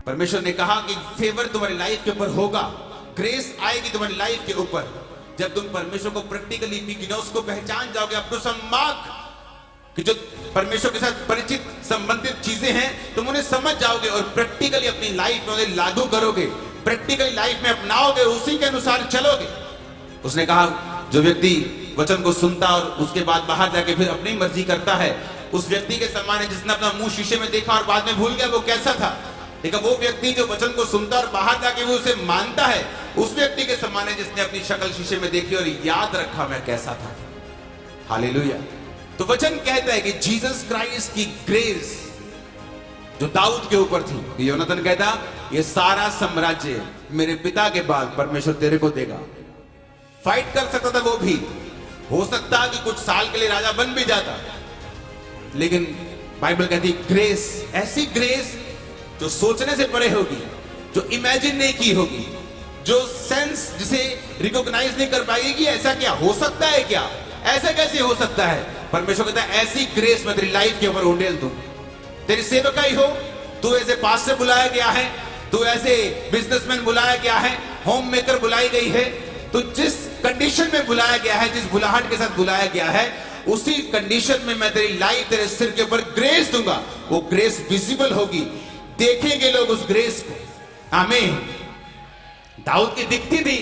परमेश्वर ने कहा कि फेवर तुम्हारी लाइफ के ऊपर होगा, ग्रेस आएगी तुम्हारी लाइफ के ऊपर जब तुम परमेश्वर को प्रैक्टिकली बिगिनर्स को पहचान जाओगे। अपने सम्माक कि जो परमेश्वर के साथ परिचित संबंधित चीजें हैं तुम उन्हें समझ जाओगे और प्रैक्टिकली अपनी लाइफ में उन्हें लागू करोगे, प्रैक्टिकली लाइफ में अपनाओगे, उसी के अनुसार चलोगे। उसने कहा जो व्यक्ति वचन को सुनता और उसके बाद बाहर जाके फिर अपनी मर्जी करता है उस व्यक्ति के समान है जिसने अपना मुंह शीशे में देखा और बाद में भूल गया वो कैसा था। लेकिन वो व्यक्ति जो वचन को सुनता और बाहर जाके वो उसे मानता है उस व्यक्ति के समान है जिसने अपनी शक्ल शीशे में देखी और याद रखा मैं कैसा था। हालेलुया। तो वचन कहता है कि जीसस क्राइस्ट की ग्रेस जो दाऊद के ऊपर थी, योनाथन कहता ये सारा साम्राज्य मेरे पिता के बाद परमेश्वर तेरे को देगा। फाइट कर सकता था वो भी, हो सकता कि कुछ साल के लिए राजा बन भी जाता, लेकिन बाइबल कहती ग्रेस, ऐसी ग्रेस जो सोचने से परे होगी, जो इमेजिन नहीं की होगी, जो सेंस जिसे रिकॉग्नाइज नहीं कर पाएगी कि ऐसा क्या हो सकता है, क्या ऐसा कैसे हो सकता है। परमेश्वर कहता है ऐसी ग्रेस मैं तेरी लाइफ के ऊपर उंडेल दूं। तेरी सेवकाई हो, तू ऐसे पास्टर बुलाया गया है, तू ऐसे बिजनेसमैन बुलाया गया है, होम मेकर बुलाई गई है, तो जिस कंडीशन में बुलाया गया है, जिस बुलाहट के साथ बुलाया गया है, उसी कंडीशन में मैं तेरी लाइफ तेरे सिर के ऊपर ग्रेस दूंगा। वो ग्रेस विजिबल होगी, देखेंगे लोग उस ग्रेस को। आमीन। दाऊद की दिखती थी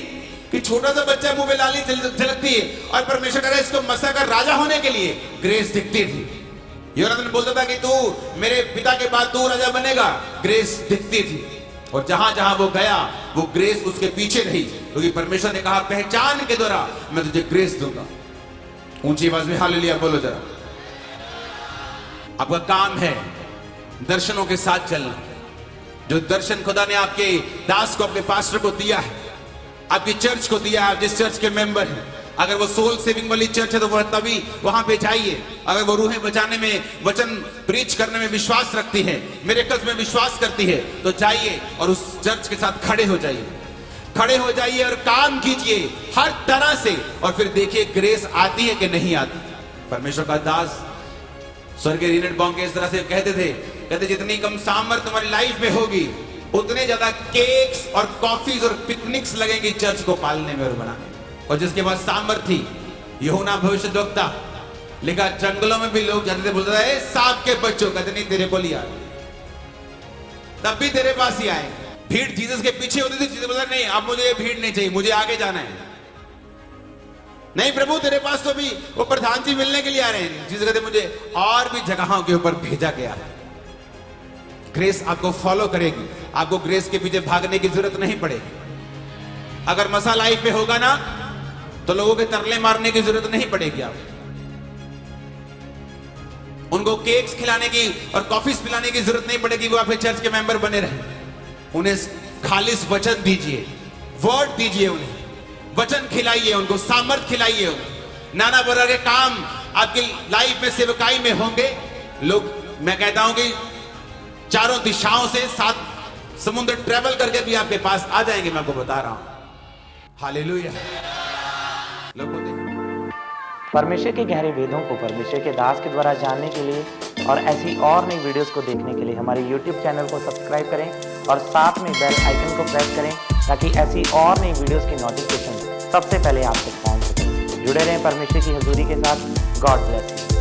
कि छोटा सा बच्चा मुंह में लाली झलकती है और परमेश्वर कह रहा है इसको मसा का राजा होने के लिए ग्रेस दिखती थी। योनाथन बोलता था कि तू मेरे पिता के बाद तू राजा बनेगा, ग्रेस दिखती थी। और जहां जहां वो गया वो ग्रेस उसके पीछे रही, क्योंकि परमेश्वर ने कहा पहचान के द्वारा मैं तुझे ग्रेस दूंगा। ऊंची आवाज में हालेलुया बोलो जरा। आपका काम है दर्शनों के साथ चलना। जो दर्शन खुदा ने आपके दास को, अपने पास्टर को दिया है, आपकी चर्च को दिया है, आप जिस चर्च के मेंबर हैं, अगर वो सोल सेविंग वाली चर्च है तो वह तभी वहां पे जाइए। अगर वो रूहें बचाने में, वचन प्रीच करने में विश्वास रखती है, मिरेकल्स में विश्वास करती है, तो जाइए और उस चर्च के साथ खड़े हो जाइए, खड़े हो जाइए और काम कीजिए हर तरह से, और फिर देखिए ग्रेस आती है कि नहीं आती। परमेश्वर का दास स्वर्गीय रीनेट बॉन्के इस तरह से कहते जितनी कम सामर्थ तुम्हारी लाइफ में होगी उतने ज्यादा केक्स और कॉफीज और पिकनिक्स लगेंगी चर्च को पालने में और बनाने में। और जिसके पास सामर्थ थी, यूहन्ना भविष्यद्वक्ता लिखा, जंगलों में भी लोग जाते थे, बोलते थे सांप के बच्चों, कहते नहीं तेरे को लिया, तब भी तेरे पास ही आए। भीड़ जीसस के पीछे होती थी, जीसस बोलता नहीं अब मुझे ये भीड़ नहीं चाहिए, मुझे आगे जाना है। नहीं प्रभु तेरे पास तो भी वो प्रधान जी मिलने के लिए आ रहे हैं। जीसस कहते मुझे और भी जगहों के ऊपर भेजा गया है। ग्रेस आपको फॉलो करेगी, आपको ग्रेस के पीछे भागने की जरूरत नहीं पड़ेगी। अगर मसा लाइफ में होगा ना तो लोगों के तरले मारने की जरूरत नहीं पड़ेगी। आप उनको केक्स खिलाने की और कॉफीज पिलाने की जरूरत नहीं पड़ेगी। वो आपके चर्च के मेंबर बने रहे। उन्हें खालिस वचन दीजिए, वर्ड दीजिए, उन्हें वचन खिलाइए, उनको सामर्थ खिलाइए। नाना प्रकार के काम आपकी लाइफ में सेवकाई में होंगे। लोग, मैं कहता हूं कि चारों दिशाओं से 7 समुद्र ट्रेवल करके भी आपके पास आ जाएंगे, मैं आपको बता रहा हूं। हालेलुया। परमेश्वर के गहरे वेदों को परमेश्वर के दास के द्वारा जानने के लिए और ऐसी और नई वीडियोस को देखने के लिए हमारे YouTube चैनल को सब्सक्राइब करें और साथ में बेल आइकन को प्रेस करें ताकि ऐसी और नई वीडियोस की नोटिफिकेशन सबसे पहले आप तक पहुंच सके। जुड़े रहें परमेश्वर की हजूरी के साथ। God bless you.